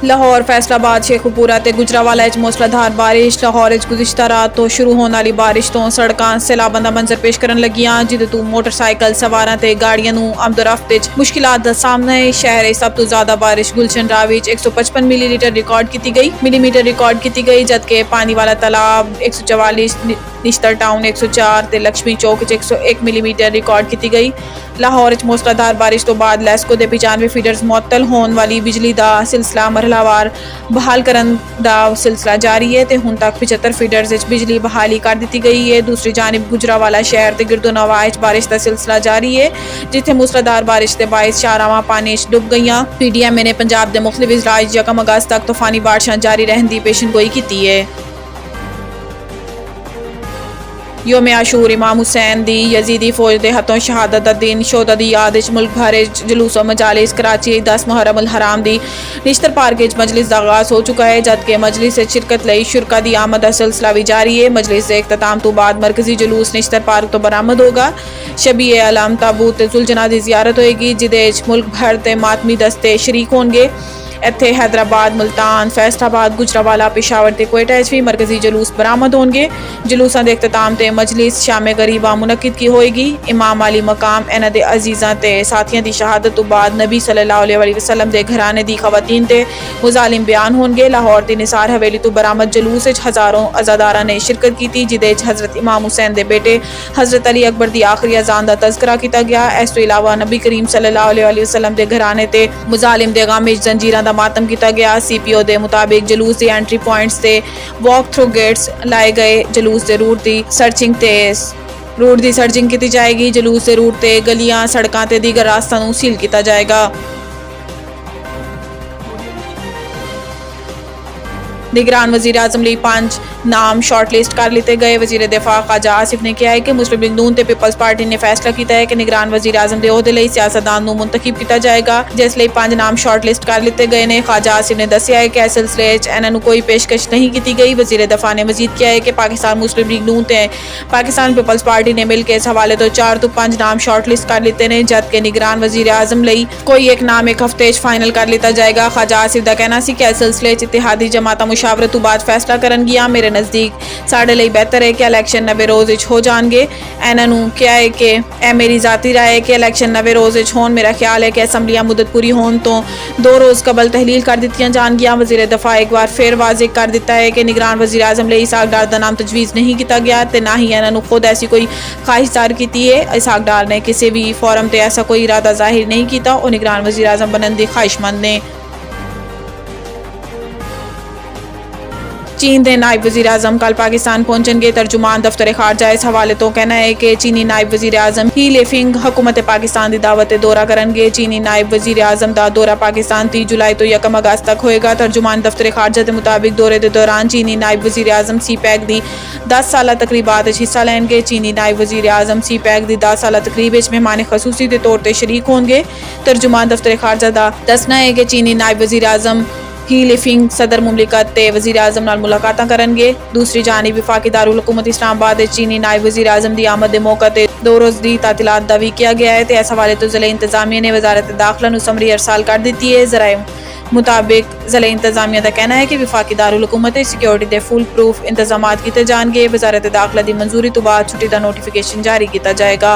लाहौर फैसलाबाद शेखुपुरा ते गुजरावाला च मूसलाधार बारिश। लाहौर च गुज़िश्ता रात तो शुरू होने वाली बारिश तो सड़कां सैलाबंदा मंजर पेश करन लगियां, जिदे तू मोटरसाइकिल सवारां ते गाड़ियां नू आमदोरफ्त च मुश्किलात दा सामना है। शहर सब तो ज्यादा बारिश गुलशन रावी 155 मिलीमीटर रिकॉर्ड की गई, जबकि पानी वाला तालाब 144, निश्तर टाउन 104 ते लक्ष्मी चौक 101 मिलीमीटर रिकॉर्ड की गई। लाहौर च मूसलाधार बारिश तो बाद लैस्को दे 95 फीडर्स मुअत्तल होने वाली बिजली दा सिलसिला मरहलावार बहाल करन दा सिलसिला जारी है ते हुण तक 75 फीडर्स च बिजली बहाली कर दी गई है। दूसरी जानिब गुजरावाला शहर ते गिरदो नवाह च बारिश का सिलसिला जारी है, जिथे मूसलाधार बारिश के बायस शाहरावां पानी च डुब गईयां। PDMA ने पंजाब के मुख्तलिफ इजलास 1 अगस्त तक तूफानी बारिशां जारी रहने की पेशनगोई की है। योम आशूर इमाम हुसैन दी यजीदी फौज के हथों शहादत दा दिन शोहदा दी याद मुल्क भर जलूस मजालिस। कराची 10 मुहर्रम अल हराम दी निश्तर पार्क मजलिस का आगाज हो चुका है, जबकि मजलिस शिरकत लई शुरका दी आमद का सिलसिला भी जारी है। मजलिस के इख्तिताम तो बाद मरकजी जुलूस निश्तर पार्क तो बरामद होगा। शबी अलम ताबूत जुलजना की जियारत होएगी, जिदे मुल्क भर के मातमी दस्ते शरीक होंगे। इत्थे हैदराबाद, मुल्तान, फैसलाबाद, गुजरावाला, पेशावर ते कोयटा भी मरकजी जुलूस बरामद होंगे। जुलूसा के इख्तिताम ते मजलिस शाम गरीबा मुनक्किद की होएगी। इमाम अली मकाम इन्हां दे अजीज़ां ते साथियां दी शहादत तो बाद नबी सल्लल्लाहु अलैहि वसल्लम दे घराने दी खवातीन ते मुजालिम बयान होंगे। लाहौर दी निसार हवेली तो बरामद जुलूस हज़ारों अज़ादारा ने शिरकत की, जिदे हज़रत इमाम हुसैन दे बेटे हज़रत अली अकबर दी आखिरी अजान दा तज़किरा किया गया। इस तो इलावा नबी करीम सल्लल्लाहु अलैहि वसल्लम दे घराने ते मुजालिम दे गामे जंजीरां दा मातम किया गया। CPO के मुताबिक जुलूस के एंट्री पॉइंट्स से वॉक थ्रू गेट्स लाए गए। जुलूस के रूट की सर्चिंग की जाएगी। जुलूस के रूट से गलियां, सड़कों ते दीगर रास्ता सील किया जाएगा। निगरान वज़ीर आज़म लिए 5 नाम शॉर्ट लिस्ट कर लिते गए। वज़ीर दिफा ख्वाजा आसिफ ने कहा है कि मुस्लिम लीग नून ते पीपल्स पार्टी ने फैसला किया है कि निगरान वज़ीर आज़म के ओहदे लई सियासतदान नूं मुंतखब किया जाएगा, जिस लई 5 नाम शॉर्ट लिस्ट कर लिते गए ने। ख्वाजा आसिफ ने दस्सिया है कि इस सिलसिले इन्हां नूं कोई पेशकश नहीं की गई। वज़ीर दिफा ने मजीद किया है कि पाकिस्तान मुस्लिम लीग नून ते पाकिस्तान पीपल्स पार्टी ने मिलकर इस हवाले तो 4 तो 5 नाम शॉर्ट लिस्ट कर लिते हैं, जबकि निगरान वज़ीर आज़म लई कोई एक नाम एक हफ्ते फाइनल कर लिया जाएगा। ख्वाजा आसिफ का कहना सी कि इस सिलसिले इत्तेहादी जमाता मुशावरत तो बाद फैसला करनगियां। मेरे नज़दीक साढ़े लिए बेहतर है कि इलैक्शन नवे रोज़ हो जाएंगे। इन्हां नूं क्या है कि यह मेरी ज़ाती राय है कि इलैक्शन नवे रोज़ होन। मेरा ख्याल है कि असम्बलियां मुद्दत पूरी होने तो 2 रोज़ कबल तहलील कर दी जाएंगियां। वज़ीर दफा एक बार फिर वाज़ेह कर दिता है कि निगरान वज़ीर आज़म लिए इसहाक डार का नाम तजवीज़ नहीं किया गया, तो ना ही इन्हां नूं खुद ऐसी कोई ख्वाहिश जाहिर की है। इसहाक डार ने किसी भी फोरम पर ऐसा कोई इरादा जाहिर नहीं किया और निगरान वज़ीर आज़म बनने की ख्वाहिशमंद ने। चीन के नायब वज़ीर आज़म कल पाकिस्तान पहुंचेंगे। तर्जुमान दफ्तर खारजा इस हवाले तो कहना है कि चीनी नायब वज़ीर आज़म ही लेफिंग हुकूमत पाकिस्तान की दावत दौरा करेंगे। चीनी नायब वज़ीर आज़म का दौरा पाकिस्तान 30 जुलाई तो 1 अगस्त तक होएगा। तर्जुमान दफ्तर खारजा के मुताबिक दौरे के दौरान चीनी नायब वज़ीर आज़म CPEC की 10 साला तकरीबात हिस्सा लेंगे। चीनी नायब वज़ीर आज़म CPEC की 10 साला तकरीब मेहमान खसूसी के तौर पर शरीक होंगे। तर्जुमान दफ्तर खारजा का दसना है कि चीनी नायब वज़ीर आज़म ही लिफिंग सदर मुमलिकत ते वज़ीर आज़म नाल मुलाकातां करेंगे। दूसरी जानिब वफाकी दारुल हुकूमत इस्लामाबाद चीनी नायब वज़ीर आज़म की आमद के मौके पर 2 रोज़ की तातीलात दा भी किया गया है। तो इस हवाले तो ज़िले इंतजामिया ने वजारत दाखिला नूं समरी अरसाल कर दी है। ज़राए मुताबिक ज़िले इंतजामिया का कहना है कि वफाकी दारुल हुकूमत सिक्योरिटी के फुल प्रूफ इंतजाम किए जाएंगे। वजारत दाखिला की मंजूरी तो बाद छुट्टी का नोटिफिकेशन जारी किया जाएगा।